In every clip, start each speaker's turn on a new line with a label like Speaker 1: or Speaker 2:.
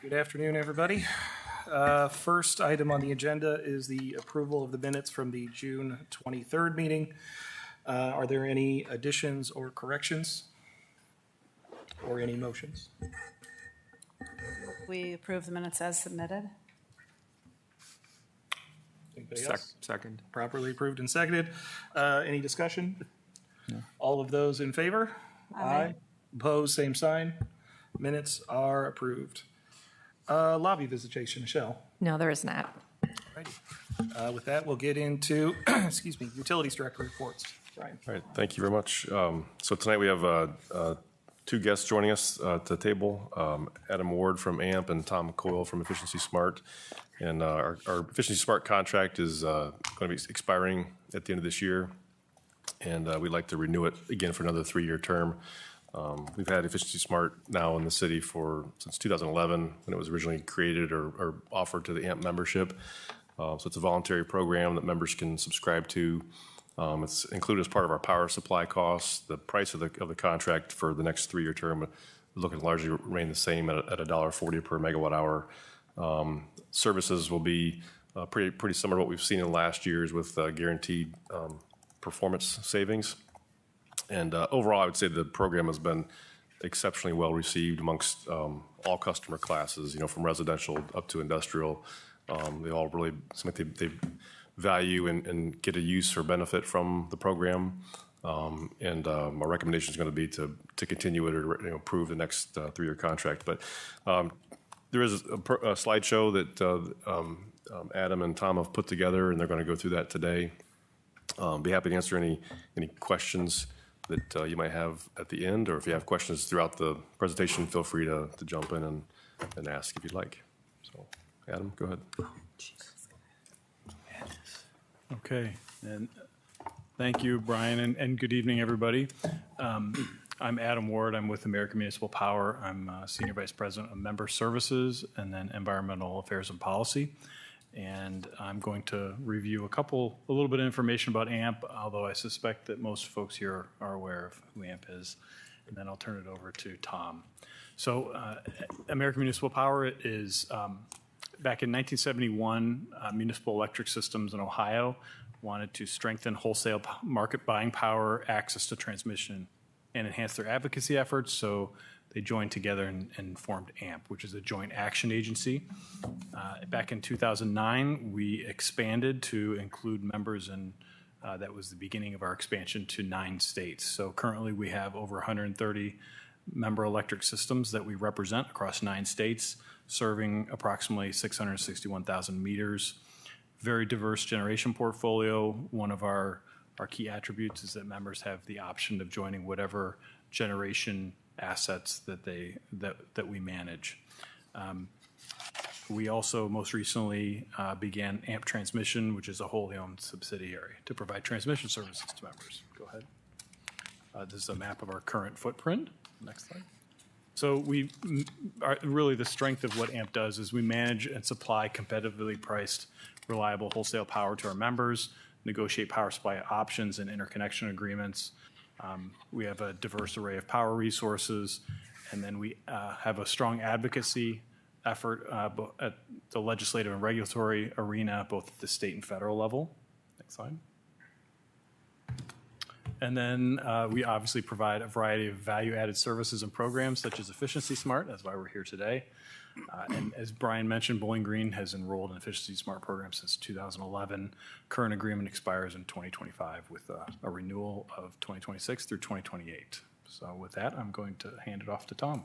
Speaker 1: Good afternoon, everybody. First item on the agenda is the approval of the minutes from the June 23rd meeting. Are there any additions or corrections or any motions?
Speaker 2: We approve the minutes as submitted.
Speaker 1: Anybody else?
Speaker 3: Second.
Speaker 1: Properly approved and seconded. Any discussion? No. All of those in favor?
Speaker 2: Aye.
Speaker 1: Opposed, same sign. Minutes are approved. Lobby visitation, Michelle.
Speaker 4: No, there is not.
Speaker 1: Alrighty. With that, we'll get into, Utilities Director reports. Brian.
Speaker 3: All right, thank you very much. So tonight we have two guests joining us at the table, Adam Ward from AMP and Tom Coyle from Efficiency Smart. And our Efficiency Smart contract is going to be expiring at the end of this year. And we'd like to renew it again for another 3-year term. We've had Efficiency Smart now in the city since 2011 when it was originally created or offered to the AMP membership. So it's a voluntary program that members can subscribe to. It's included as part of our power supply costs. The price of the contract for the next 3-year term is looking to largely remain the same at $1.40 per megawatt hour. Services will be pretty similar to what we've seen in the last years with guaranteed performance savings. And overall, I would say the program has been exceptionally well received amongst all customer classes, from residential up to industrial. They all really seem like they value and get a use or benefit from the program. And my recommendation is going to be to continue it or approve the next 3-year contract. But there is a slideshow that Adam and Tom have put together, and they're going to go through that today. Be happy to answer any questions that you might have at the end, or if you have questions throughout the presentation, feel free to jump in and ask if you'd like. So, Adam, go ahead.
Speaker 5: Okay, and thank you, Brian, and good evening, everybody. I'm Adam Ward. I'm with American Municipal Power. I'm Senior Vice President of Member Services and then Environmental Affairs and Policy. And I'm going to review a little bit of information about AMP, although I suspect that most folks here are aware of who AMP is. And then I'll turn it over to Tom. So American Municipal Power is, back in 1971, Municipal Electric Systems in Ohio wanted to strengthen wholesale market buying power, access to transmission, and enhance their advocacy efforts. So they joined together and formed AMP, which is a joint action agency. Back in 2009, we expanded to include members, and that was the beginning of our expansion to 9 states. So currently we have over 130 member electric systems that we represent across 9 states, serving approximately 661,000 meters. Very diverse generation portfolio. One of our key attributes is that members have the option of joining whatever generation assets that we manage. We also most recently began AMP Transmission, which is a wholly owned subsidiary to provide transmission services to members. Go ahead. This is a map of our current footprint. Next slide. So really the strength of what AMP does is we manage and supply competitively priced, reliable wholesale power to our members, negotiate power supply options and interconnection agreements. We have a diverse array of power resources, and then we have a strong advocacy effort at the legislative and regulatory arena, both at the state and federal level. Next slide. And then we obviously provide a variety of value-added services and programs such as Efficiency Smart. That's why we're here today. And as Brian mentioned, Bowling Green has enrolled in Efficiency Smart program since 2011. Current agreement expires in 2025 with a renewal of 2026 through 2028. So with that, I'm going to hand it off to Tom.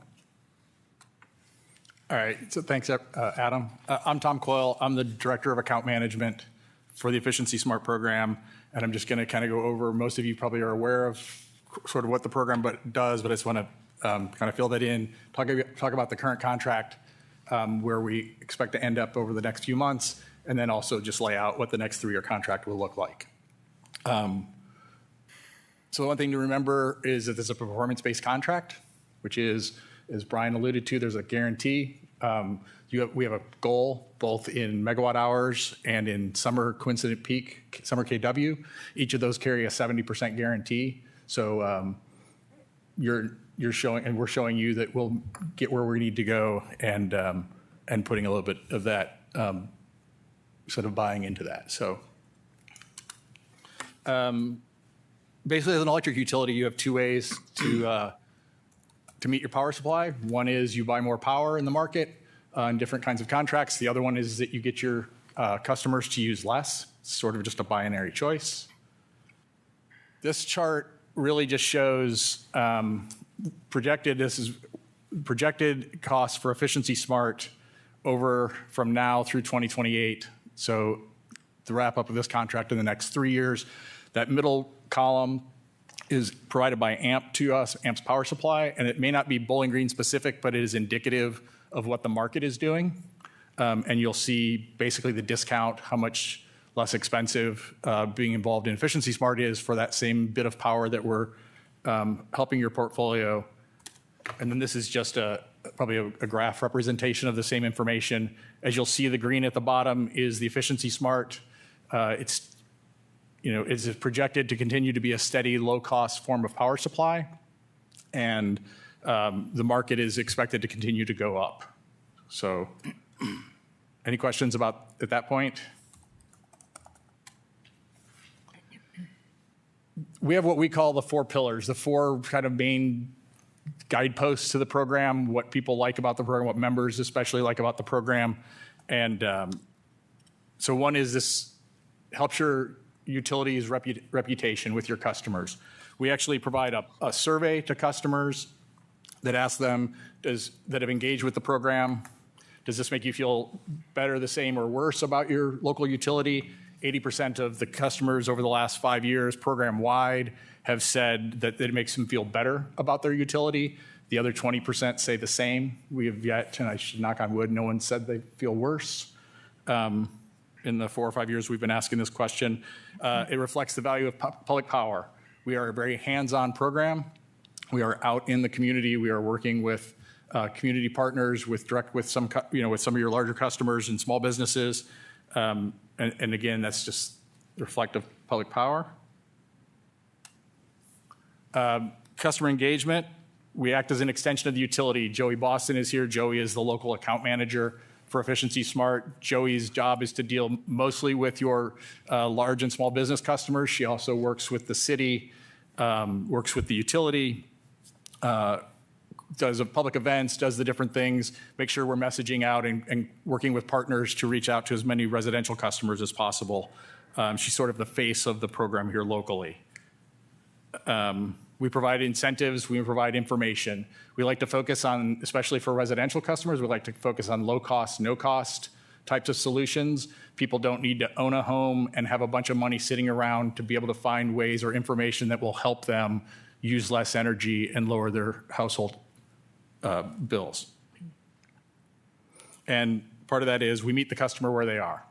Speaker 6: All right, so thanks, Adam. I'm Tom Coyle. I'm the Director of Account Management for the Efficiency Smart program, and I'm just going to kind of go over, most of you probably are aware of sort of what the program does, but I just want to kind of fill that in, talk about the current contract, where we expect to end up over the next few months, and then also just lay out what the next 3-year contract will look like. So one thing to remember is that this is a performance-based contract, which is, as Brian alluded to, there's a guarantee. We have a goal both in megawatt hours and in summer coincident peak, summer KW. Each of those carry a 70% guarantee. So you're showing, and we're showing you that we'll get where we need to go and and putting a little bit of that sort of buying into that. So basically, as an electric utility, you have two ways to meet your power supply. One is you buy more power in the market in different kinds of contracts. The other one is that you get your customers to use less. It's sort of just a binary choice. This chart really just shows projected costs for Efficiency Smart over from now through 2028. So the wrap up of this contract in the next 3 years. That middle column is provided by AMP to us, AMP's power supply, and it may not be Bowling Green specific, but it is indicative of what the market is doing. And you'll see basically the discount, how much less expensive being involved in Efficiency Smart is for that same bit of power that we're helping your portfolio. And then this is just probably a graph representation of the same information. As you'll see, the green at the bottom is the Efficiency Smart. It's projected to continue to be a steady, low-cost form of power supply, and the market is expected to continue to go up. So, any questions at that point? We have what we call the 4 pillars, the 4 kind of main guideposts to the program, what people like about the program, what members especially like about the program. And so one is this helps your utility's reputation with your customers. We actually provide a survey to customers that asks them, that have engaged with the program, does this make you feel better, the same, or worse about your local utility? 80% of the customers over the last 5 years, program-wide, have said that it makes them feel better about their utility. The other 20% say the same. We have yet, and I should knock on wood, no one said they feel worse. In the 4 or 5 years we've been asking this question. It reflects the value of public power. We are a very hands-on program. We are out in the community. We are working with community partners, with some of your larger customers and small businesses. And again, that's just reflective of public power. Customer engagement. We act as an extension of the utility. Joey Boston is here. Joey is the local account manager for Efficiency Smart. Joey's job is to deal mostly with your large and small business customers. She also works with the city, works with the utility, does public events, does the different things, make sure we're messaging out and working with partners to reach out to as many residential customers as possible. She's sort of the face of the program here locally. We provide incentives, we provide information. We like to focus on, especially for residential customers, we like to focus on low cost, no cost types of solutions. People don't need to own a home and have a bunch of money sitting around to be able to find ways or information that will help them use less energy and lower their household bills. And part of that is we meet the customer where they are.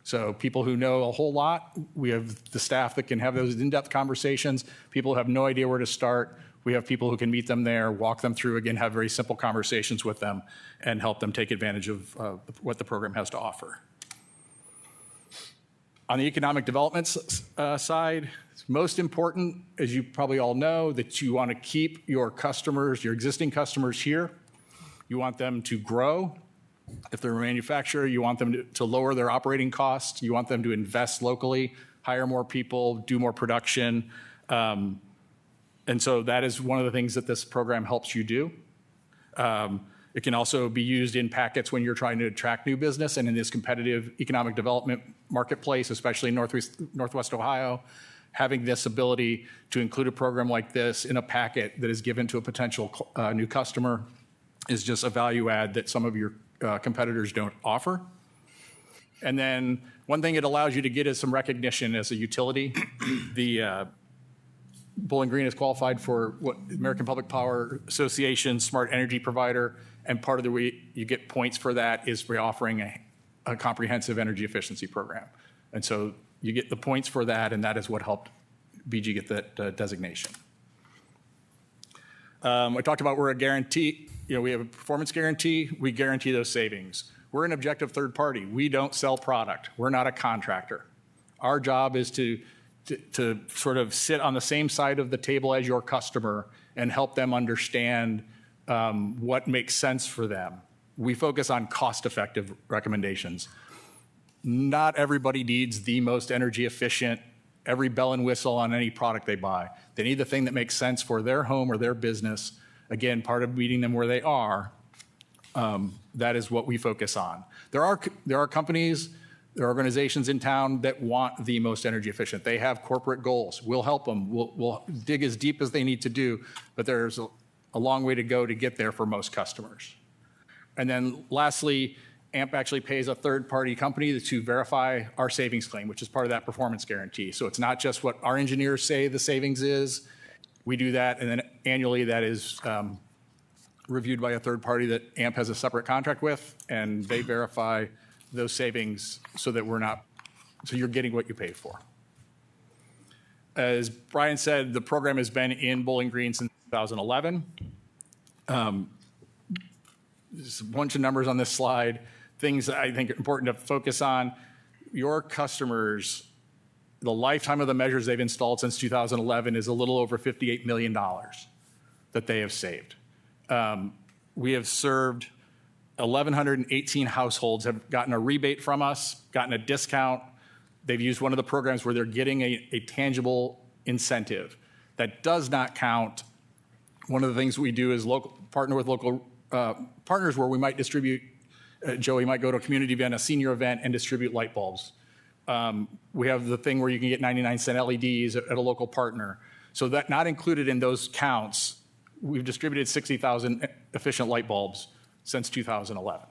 Speaker 6: So people who know a whole lot, we have the staff that can have those in-depth conversations. People who have no idea where to start, we have people who can meet them there, walk them through, again, have very simple conversations with them and help them take advantage of what the program has to offer. On the economic development side, it's most important, as you probably all know, that you want to keep your customers, your existing customers here. You want them to grow. If they're a manufacturer, you want them to lower their operating costs. You want them to invest locally, hire more people, do more production. And so that is one of the things that this program helps you do. It can also be used in packets when you're trying to attract new business, and in this competitive economic development marketplace, especially in Northwest Ohio, having this ability to include a program like this in a packet that is given to a potential new customer is just a value add that some of your competitors don't offer. And then one thing it allows you to get is some recognition as a utility. The Bowling Green is qualified for what American Public Power Association Smart Energy Provider, and part of the way you get points for that is by offering a comprehensive energy efficiency program. And so you get the points for that, and that is what helped BG get that designation. I talked about we're a guarantee. We have a performance guarantee. We guarantee those savings. We're an objective third party. We don't sell product. We're not a contractor. Our job is to sort of sit on the same side of the table as your customer and help them understand what makes sense for them. we focus on cost-effective recommendations. Not everybody needs the most energy efficient, every bell and whistle on any product they buy. They need the thing that makes sense for their home or their business. Again, part of meeting them where they are, that is what we focus on. There are companies, there are organizations in town that want the most energy efficient. They have corporate goals. We'll help them. We'll dig as deep as they need to do, but there's a long way to go to get there for most customers. And then lastly, AMP actually pays a third-party company to verify our savings claim, which is part of that performance guarantee. So it's not just what our engineers say the savings is. We do that, and then annually that is reviewed by a third party that AMP has a separate contract with, and they verify those savings so that you're getting what you pay for. As Brian said, the program has been in Bowling Green since 2011. There's a bunch of numbers on this slide, things that I think are important to focus on. Your customers, the lifetime of the measures they've installed since 2011 is a little over $58 million that they have saved. We have served 1,118 households, have gotten a rebate from us, gotten a discount. They've used one of the programs where they're getting a tangible incentive. That does not count. One of the things we do is partner with local partners where we might distribute, Joey might go to a community event, a senior event, and distribute light bulbs. We have the thing where you can get 99-cent LEDs at a local partner. So that not included in those counts, we've distributed 60,000 efficient light bulbs since 2011.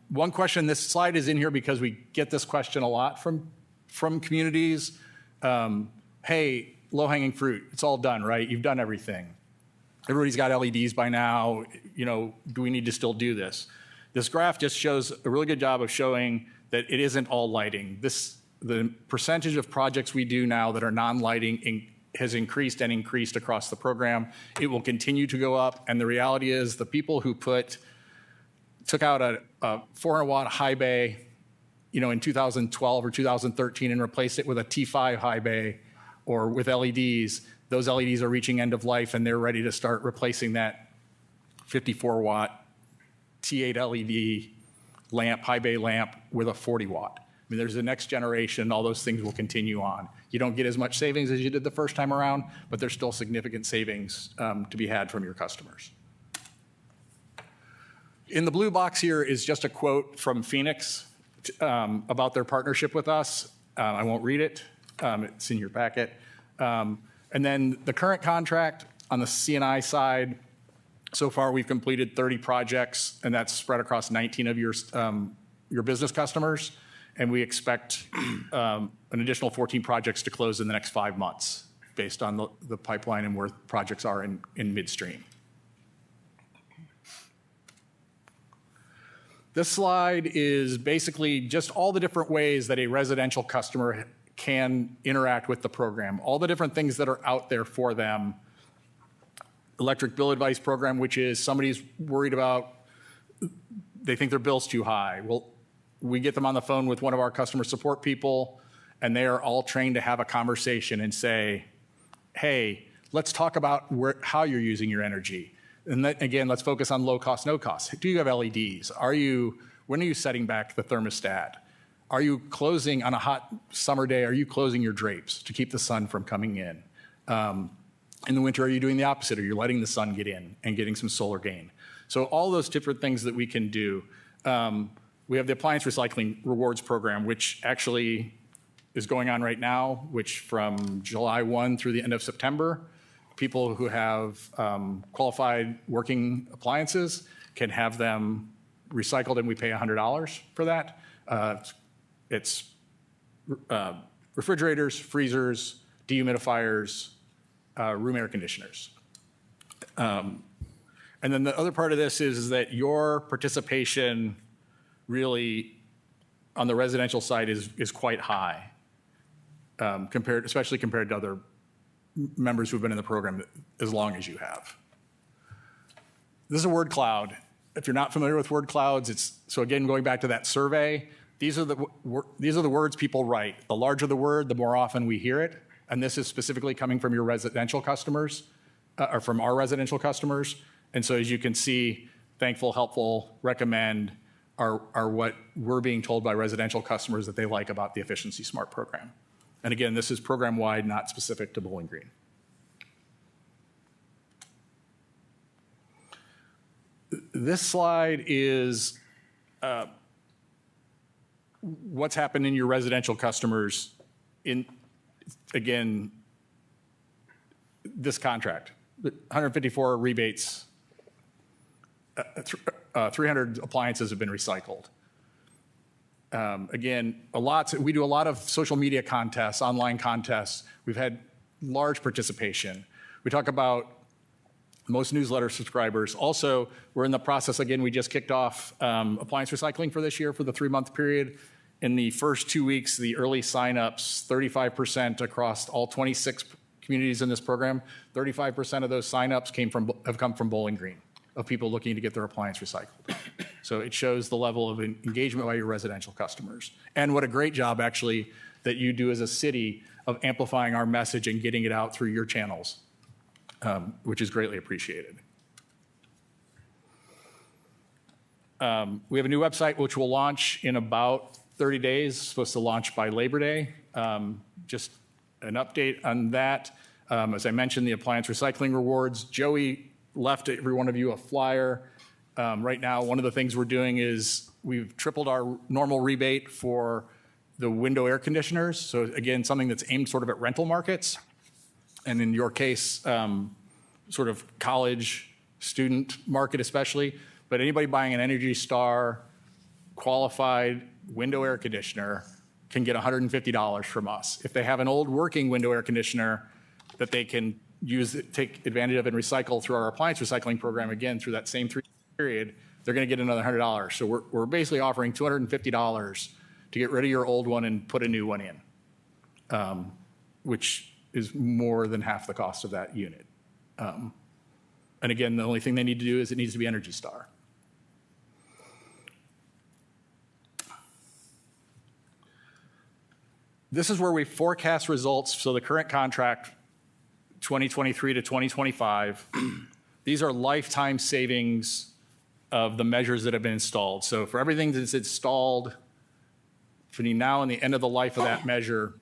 Speaker 6: One question, this slide is in here because we get this question a lot from communities. Hey, low-hanging fruit, it's all done, right? You've done everything. Everybody's got LEDs by now. Do we need to still do this? This graph just shows a really good job of showing that it isn't all lighting. The percentage of projects we do now that are non-lighting has increased and increased across the program. It will continue to go up, and the reality is the people who took out a 400-watt high bay, in 2012 or 2013 and replaced it with a T5 high bay or with LEDs, those LEDs are reaching end of life and they're ready to start replacing that 54-watt T8 LED lamp, high bay lamp with a 40-watt. There's the next generation, all those things will continue on. You don't get as much savings as you did the first time around, but there's still significant savings to be had from your customers. In the blue box here is just a quote from Phoenix about their partnership with us. I won't read it. It's in your packet. And then the current contract on the C&I side, so far we've completed 30 projects, and that's spread across 19 of your business customers. And we expect an additional 14 projects to close in the next 5 months based on the pipeline and where projects are in midstream. This slide is basically just all the different ways that a residential customer can interact with the program, all the different things that are out there for them. Electric bill advice program, which is somebody's worried about, they think their bill's too high. Well, we get them on the phone with one of our customer support people, and they are all trained to have a conversation and say, hey, let's talk about how you're using your energy. And again, let's focus on low cost, no cost. Do you have LEDs? When are you setting back the thermostat? Are you closing on a hot summer day? Are you closing your drapes to keep the sun from coming in? In the winter, are you doing the opposite? Are you letting the sun get in and getting some solar gain? So all those different things that we can do. We have the appliance recycling rewards program, which actually is going on right now, which from July 1 through the end of September, people who have qualified working appliances can have them recycled, and we pay $100 for that. It's refrigerators, freezers, dehumidifiers, room air conditioners. And then the other part of this is that your participation really on the residential side is quite high, especially compared to other members who've been in the program as long as you have. This is a word cloud. If you're not familiar with word clouds, so again, going back to that survey, these are the words people write. The larger the word, the more often we hear it. And this is specifically coming from your residential customers. or from our residential customers. And so as you can see, thankful, helpful, recommend are what we're being told by residential customers that they like about the Efficiency Smart program. And again, this is program-wide, not specific to Bowling Green. This slide is what's happened in your residential customers in, again, this contract. 154 rebates, 300 appliances have been recycled. Again, we do a lot of social media contests, online contests. We've had large participation. We talk about most newsletter subscribers. Also, we're in the process, again, we just kicked off appliance recycling for this year for the 3-month period. In the first 2 weeks, the early signups, 35% across all 26 communities in this program, 35% of those signups have come from Bowling Green, of people looking to get their appliance recycled. So it shows the level of engagement by your residential customers. And what a great job, actually, that you do as a city of amplifying our message and getting it out through your channels, which is greatly appreciated. We have a new website which will launch in about 30 days, supposed to launch by Labor Day. Just an update on that. As I mentioned, the appliance recycling rewards. Joey left every one of you a flyer. Right now, one of the things we're doing is we've tripled our normal rebate for the window air conditioners. So again, something that's aimed sort of at rental markets. And in your case, sort of college student market especially. But anybody buying an Energy Star qualified window air conditioner can get $150 from us. If they have an old working window air conditioner that they can take advantage of and recycle through our appliance recycling program, again, through that same 3 period, they're going to get another $100. So we're basically offering $250 to get rid of your old one and put a new one in, which is more than half the cost of that unit. And again, the only thing they need to do is it needs to be Energy Star. This is where we forecast results. So the current contract, 2023 to 2025, these are lifetime savings of the measures that have been installed. So for everything that's installed between now and the end of the life of that measure,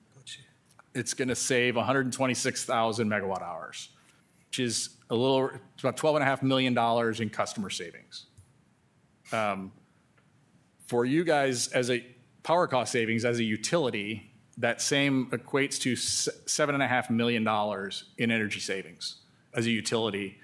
Speaker 6: it's going to save 126,000 megawatt hours, which is it's about $12.5 million in customer savings. For you guys, as a power cost savings, as a utility, that same equates to $7.5 million in energy savings as a utility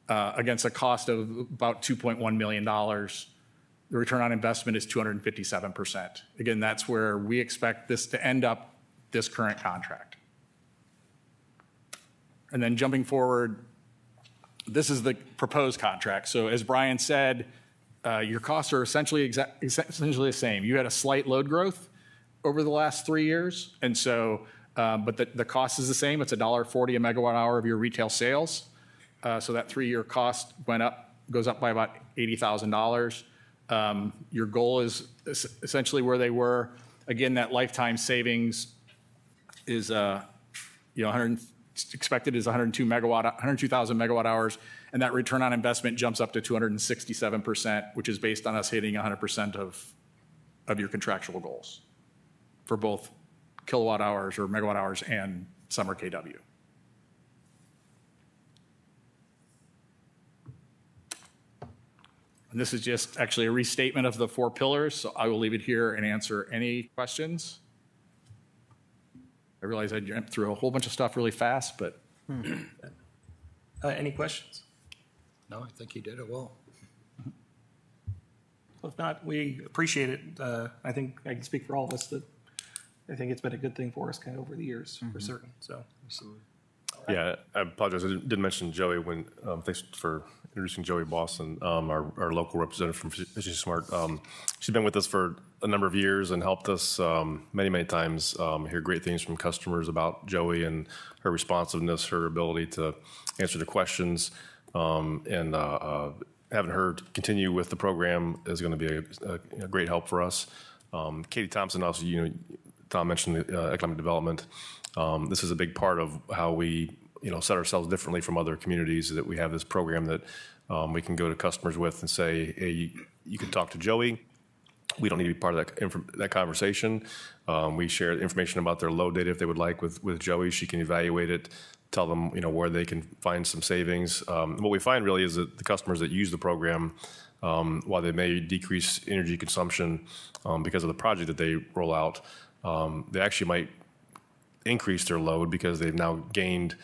Speaker 6: against a cost of about $2.1 million. The return on investment is 257%. Again, that's where we expect this to end up, this current contract. And then jumping forward, this is the proposed contract. So as Brian said, your costs are essentially the same. You had a slight load growth over the last 3 years. And so, but the cost is the same. It's $1.40 a megawatt hour of your retail sales. So that 3-year cost goes up by about $80,000. Your goal is essentially where they were. Again, that lifetime savings is, expected is 102,000 megawatt hours. And that return on investment jumps up to 267%, which is based on us hitting 100% of your contractual goals for both kilowatt hours or megawatt hours and summer KW. And this is just actually a restatement of the 4 pillars, so I will leave it here and answer any questions. I realize I jumped through a whole bunch of stuff really fast, but.
Speaker 1: Any questions?
Speaker 4: No, I think he did it well.
Speaker 1: Well, if not, we appreciate it. I think I can speak for all of us that I think it's been a good thing for us kind of over the years, for certain, so.
Speaker 4: Absolutely.
Speaker 3: Yeah, I apologize. I didn't mention Joey when, thanks for introducing Joey Boston, our local representative from Efficiency Smart. She's been with us for a number of years and helped us many, many times hear great things from customers about Joey and her responsiveness, her ability to answer the questions, and having her continue with the program is going to be a great help for us. Katie Thompson also, Tom mentioned the economic development. This is a big part of how we set ourselves differently from other communities, that we have this program that we can go to customers with and say, hey, you can talk to Joey. We don't need to be part of that conversation. We share information about their load data if they would like with Joey. She can evaluate it, tell them where they can find some savings. What we find really is that the customers that use the program, while they may decrease energy consumption because of the project that they roll out, they actually might increase their load because they've now gained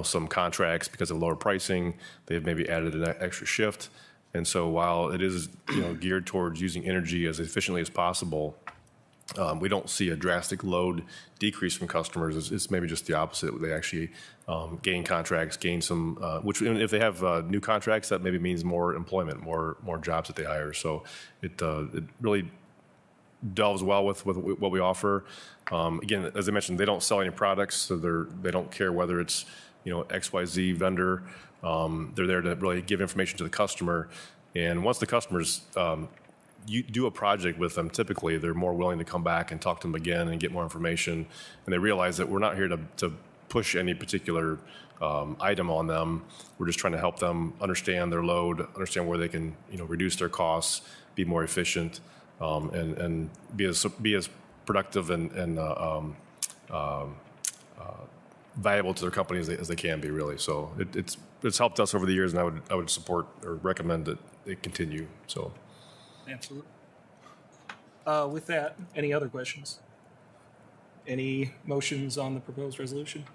Speaker 3: some contracts because of lower pricing. They've maybe added an extra shift. And so while it is geared towards using energy as efficiently as possible, we don't see a drastic load decrease from customers. It's maybe just the opposite. They actually gain contracts, gain some, which if they have new contracts, that maybe means more employment, more jobs that they hire. So it really delves well with what we offer. Again, as I mentioned, they don't sell any products, so they don't care whether it's XYZ vendor. They're there to really give information to the customer. And once the customers you do a project with them, typically they're more willing to come back and talk to them again and get more information. And they realize that we're not here to push any particular item on them. We're just trying to help them understand their load, understand where they can reduce their costs, be more efficient, and be as productive and valuable to their company as they can be, really. So it's helped us over the years, and I would support or recommend that it continue. So.
Speaker 1: Absolutely. With that, any other questions? Any motions on the proposed resolution?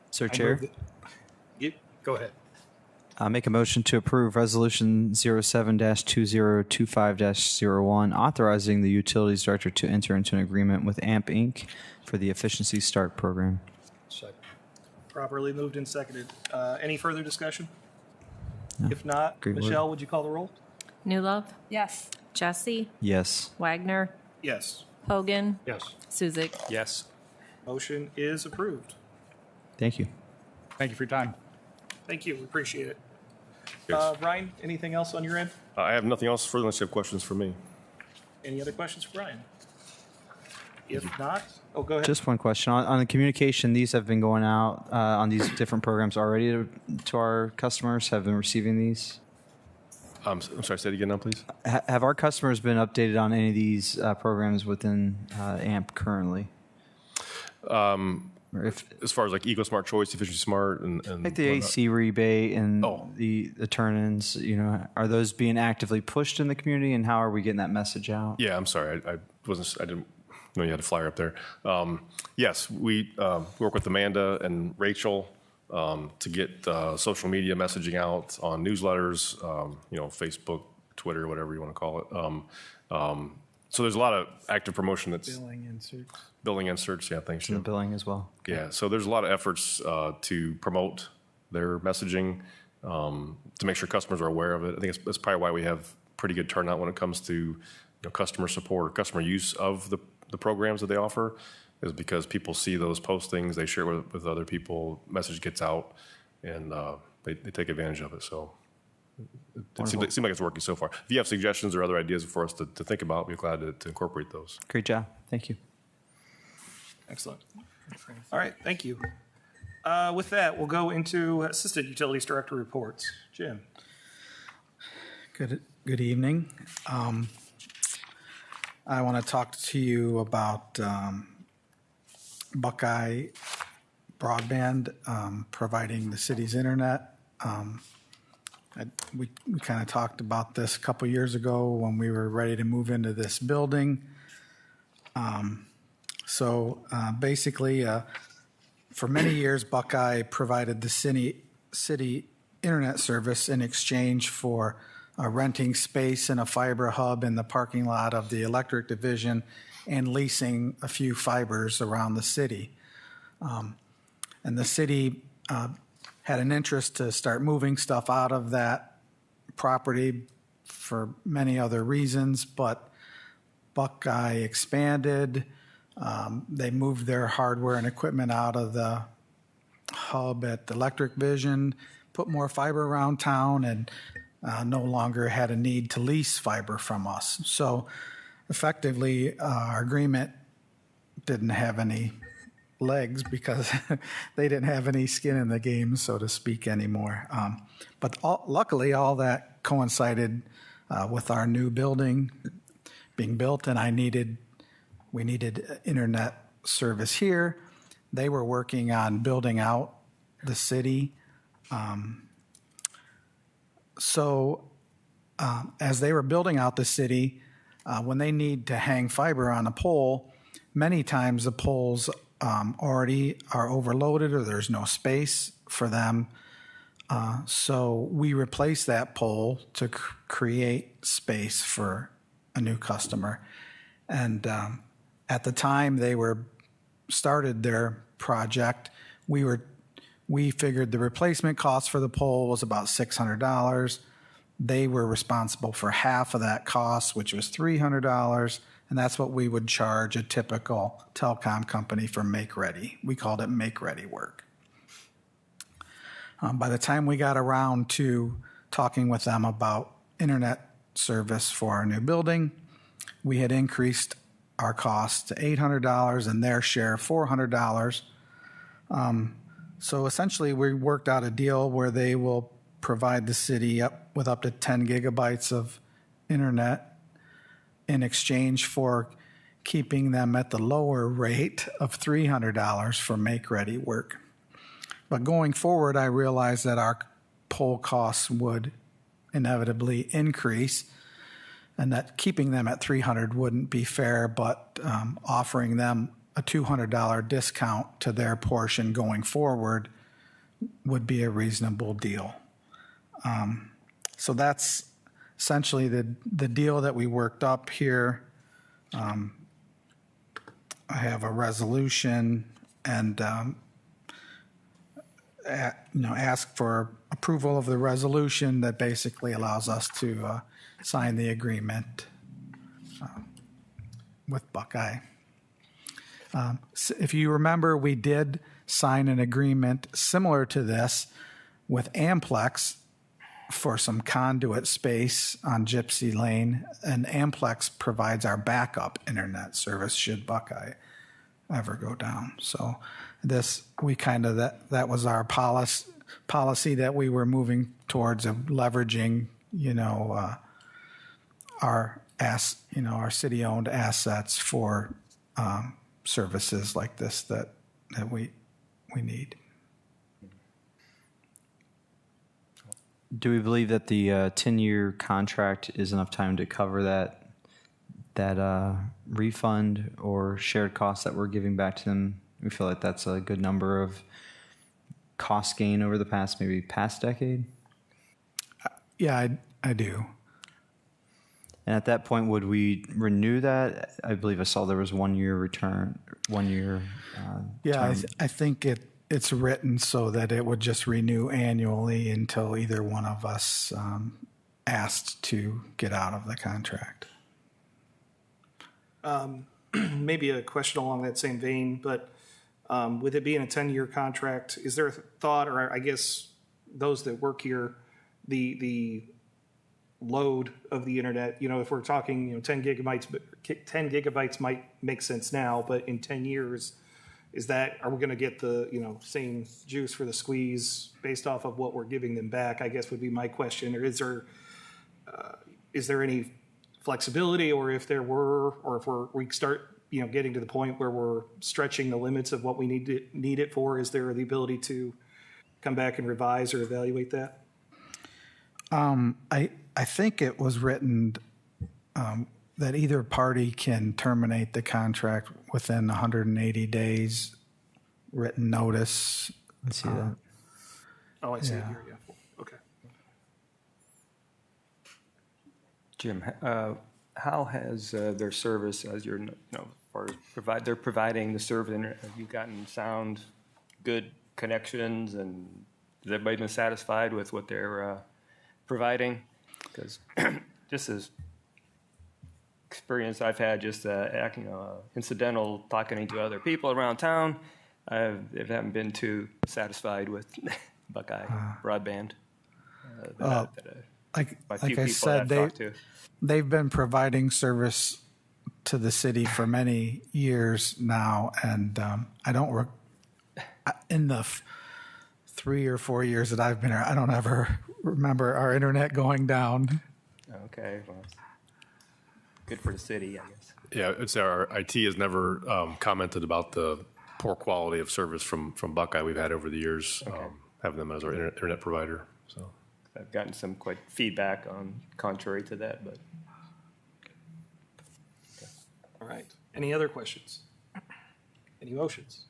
Speaker 7: Sir Chair,
Speaker 1: Go ahead.
Speaker 7: I make a motion to approve Resolution 07-2025-01, authorizing the Utilities Director to enter into an agreement with AMP Inc. for the Efficiency Start program.
Speaker 4: Second.
Speaker 1: Properly moved and seconded. Any further discussion?
Speaker 7: No.
Speaker 1: If not,
Speaker 7: Agree with
Speaker 1: Michelle, would you call the roll?
Speaker 8: Newlove,
Speaker 2: Yes.
Speaker 8: Jesse,
Speaker 7: Yes.
Speaker 8: Wagner,
Speaker 1: Yes.
Speaker 8: Hogan,
Speaker 4: Yes.
Speaker 8: Suzik.
Speaker 5: Yes.
Speaker 1: Motion is approved.
Speaker 7: Thank you.
Speaker 6: Thank you for your time.
Speaker 1: Thank you. We appreciate it.
Speaker 3: Yes.
Speaker 1: Brian, anything else on your end?
Speaker 3: I have nothing else further unless you have questions for me.
Speaker 1: Any other questions for Brian? If not, go ahead.
Speaker 7: Just one question. On the communication, these have been going out on these different programs already to our customers, have been receiving these?
Speaker 3: I'm sorry, say it again now, please.
Speaker 7: Have our customers been updated on any of these programs within AMP currently? Or if,
Speaker 3: As far as like EcoSmart Choice, Efficiency Smart, and
Speaker 7: like the AC rebate and
Speaker 3: Oh.
Speaker 7: the turn-ins, are those being actively pushed in the community, and how are we getting that message out?
Speaker 3: Yeah, I'm sorry. I didn't know you had a flyer up there. Yes, we work with Amanda and Rachel to get social media messaging out on newsletters, Facebook, Twitter, whatever you want to call it. So there's a lot of active promotion that's billing inserts. Yeah, thanks,
Speaker 7: In the
Speaker 3: Jim.
Speaker 7: billing as well.
Speaker 3: Yeah, so there's a lot of efforts to promote their messaging to make sure customers are aware of it. I think that's probably why we have pretty good turnout when it comes to customer support or customer use of the programs that they offer, is because people see those postings, they share it with other people, message gets out, and they take advantage of it. So it seems like it's working so far. If you have suggestions or other ideas for us to think about, we're glad to incorporate those.
Speaker 7: Great job. Thank you.
Speaker 1: Excellent. All right, thank you. With that, we'll go into Assistant Utilities Director reports. Jim.
Speaker 9: Good evening. I want to talk to you about Buckeye Broadband providing the city's internet. We kind of talked about this a couple years ago when we were ready to move into this building. Basically, for many years, Buckeye provided the city internet service in exchange for renting space in a fiber hub in the parking lot of the electric division and leasing a few fibers around the city. And the city had an interest to start moving stuff out of that property for many other reasons, but Buckeye expanded. They moved their hardware and equipment out of the hub at the Electric Vision, put more fiber around town, and no longer had a need to lease fiber from us. So effectively, our agreement didn't have any legs because they didn't have any skin in the game, so to speak, anymore. But luckily, all that coincided with our new building being built, and we needed internet service here. They were working on building out the city. As they were building out the city, when they need to hang fiber on a pole, many times the poles already are overloaded or there's no space for them. So we replaced that pole to create space for a new customer. And at the time they started their project, we figured the replacement cost for the pole was about $600. They were responsible for half of that cost, which was $300, and that's what we would charge a typical telecom company for make-ready. We called it make-ready work. By the time we got around to talking with them about internet service for our new building, we had increased our cost to $800 and their share $400. So essentially, we worked out a deal where they will provide the city with up to 10 gigabytes of internet in exchange for keeping them at the lower rate of $300 for make-ready work. But going forward, I realized that our pole costs would inevitably increase and that keeping them at $300 wouldn't be fair, but offering them a $200 discount to their portion going forward would be a reasonable deal. So that's essentially the deal that we worked up here. I have a resolution and ask for approval of the resolution that basically allows us to sign the agreement with Buckeye. If you remember, we did sign an agreement similar to this with Amplex for some conduit space on Gypsy Lane, and Amplex provides our backup internet service should Buckeye ever go down. So that was our policy that we were moving towards of leveraging, our city-owned assets for services like this that we need.
Speaker 7: Do we believe that the 10-year contract is enough time to cover that refund or shared costs that we're giving back to them? We feel like that's a good number of cost gain over the past decade?
Speaker 9: Yeah, I do.
Speaker 7: And at that point, would we renew that? I believe I saw there was 1 year return, 1 year
Speaker 9: Yeah,
Speaker 7: term.
Speaker 9: I think it's written so that it would just renew annually until either one of us asked to get out of the contract.
Speaker 1: Maybe a question along that same vein, but with it being a 10-year contract, is there a thought, or I guess those that work here, the load of the internet, if we're talking, 10 gigabytes might make sense now, but in 10 years, are we going to get the, same juice for the squeeze based off of what we're giving them back, I guess would be my question. Or is there any flexibility, or if we start, getting to the point where we're stretching the limits of what we need it for, is there the ability to come back and revise or evaluate that?
Speaker 9: I think it was written that either party can terminate the contract within 180 days written notice.
Speaker 7: I see that.
Speaker 1: Oh, I see it here, yeah. Okay.
Speaker 8: Jim, how has their service, as you're, they're providing the service, have you gotten sound, good connections, and has everybody been satisfied with what they're providing? Because just as experience I've had, just incidental talking to other people around town, I haven't been too satisfied with Buckeye broadband.
Speaker 9: Like I said, they've been providing service to the city for many years now, and I don't in the 3 or 4 years that I've been here, I don't ever remember our internet going down.
Speaker 8: Okay, well, it's good for the city, I guess.
Speaker 3: Yeah, it's our IT has never commented about the poor quality of service from Buckeye we've had over the years, having them as our internet provider. So
Speaker 8: I've gotten some quite feedback on contrary to that, but
Speaker 1: All right. Any other questions? Any motions?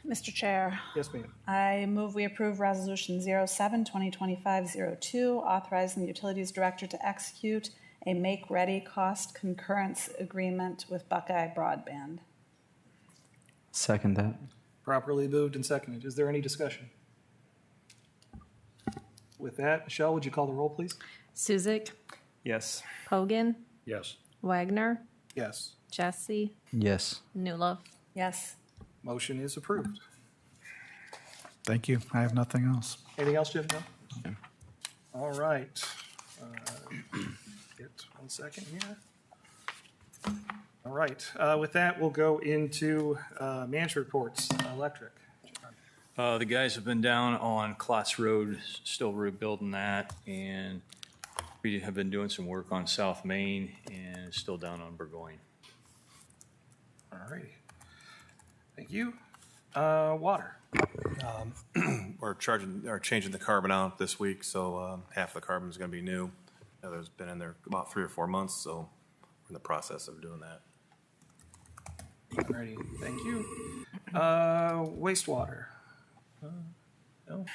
Speaker 2: Mr. Chair,
Speaker 1: Yes, ma'am.
Speaker 2: I move we approve Resolution 07-2025-02, authorizing the Utilities Director to execute a make-ready cost concurrence agreement with Buckeye Broadband.
Speaker 7: Second that.
Speaker 1: Properly moved and seconded. Is there any discussion? With that, Michelle, would you call the roll, please?
Speaker 10: Suzik,
Speaker 8: yes.
Speaker 10: Hogan,
Speaker 3: yes.
Speaker 10: Wagner,
Speaker 1: Yes.
Speaker 10: Jesse,
Speaker 7: Yes.
Speaker 10: Newlove.
Speaker 2: Yes.
Speaker 1: Motion is approved.
Speaker 9: Thank you. I have nothing else.
Speaker 1: Anything else, Jim? No? All right. Get 1 second here. All right. With that, we'll go into manager reports. Electric.
Speaker 11: The guys have been down on Klotz Road, still rebuilding that, and we have been doing some work on South Main and still down on Burgoyne.
Speaker 1: All righty. Thank you. Water.
Speaker 12: We're changing the carbon out this week, so half the carbon is going to be new. The other's been in there about 3 or 4 months, so we're in the process of doing that.
Speaker 1: All righty. Thank you. Wastewater. No.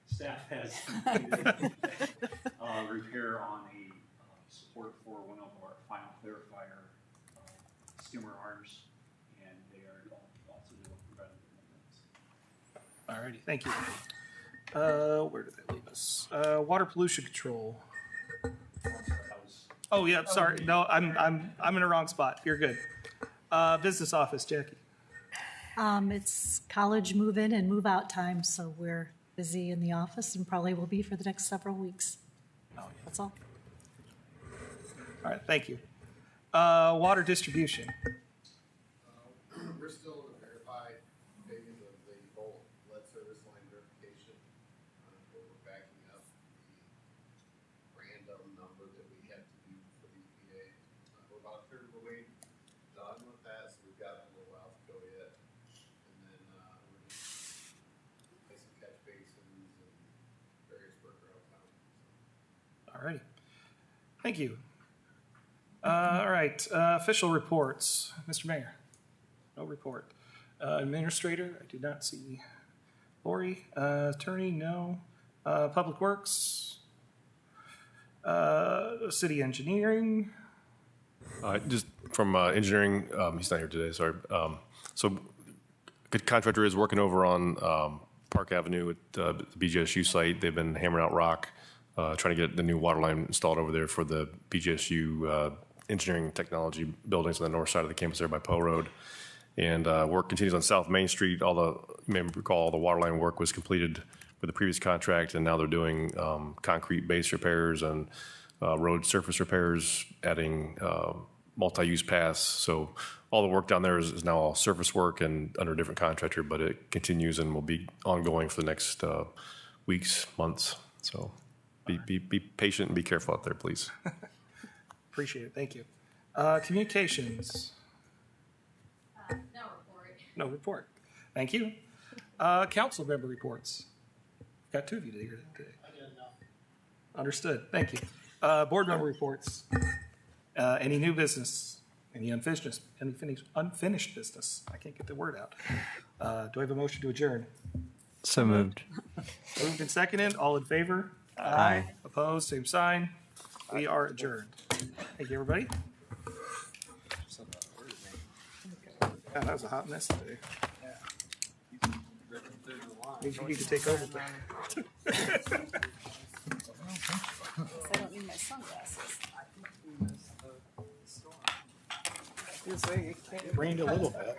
Speaker 5: Staff has completed repair on a support for one of our final clarifier skimmer arms, and they are also doing preventative maintenance.
Speaker 1: All righty. Thank you. Where did that leave us? Water pollution control. Oh yeah, sorry. No, I'm in the wrong spot. You're good. Business office, Jackie.
Speaker 13: It's college move-in and move-out time, so we're busy in the office and probably will be for the next several weeks.
Speaker 1: Oh, yeah.
Speaker 13: That's all.
Speaker 1: All right, thank you. Water distribution.
Speaker 14: We're still in the verified phase of the whole lead service line verification. Where we're backing up the random number that we had to do for the EPA. We're about a third of the way done with that, so we've got a little while to go yet. And then we're just replacing catch basins and various work around town.
Speaker 1: All righty. Thank you. All right, official reports. Mr. Mayor, no report. Administrator, I do not see Lori. Attorney, no. Public Works. City Engineering.
Speaker 3: Just from engineering, he's not here today, sorry. So good contractor is working over on Park Avenue at the BGSU site. They've been hammering out rock, trying to get the new water line installed over there for the BGSU engineering technology buildings on the north side of the campus there by Poe Road. And work continues on South Main Street. You may recall the water line work was completed with the previous contract, and now they're doing concrete base repairs and road surface repairs, adding multi-use paths. So all the work down there is now all surface work and under a different contractor, but it continues and will be ongoing for the next weeks, months. So be patient and be careful out there, please.
Speaker 1: Appreciate it. Thank you. Communications.
Speaker 10: No report.
Speaker 1: No report. Thank you. Council member reports. Got 2 of you here today. Understood. Thank you. Board member reports. Any new business? Any unfinished business? I can't get the word out. Do I have a motion to adjourn?
Speaker 7: So moved.
Speaker 1: Moved and seconded. All in favor?
Speaker 7: Aye.
Speaker 1: Opposed? Same sign. We are adjourned. Thank you, everybody. God, that was a hot mess today. Maybe you need to take over.
Speaker 2: I don't need my sunglasses.
Speaker 1: It rained a little bit.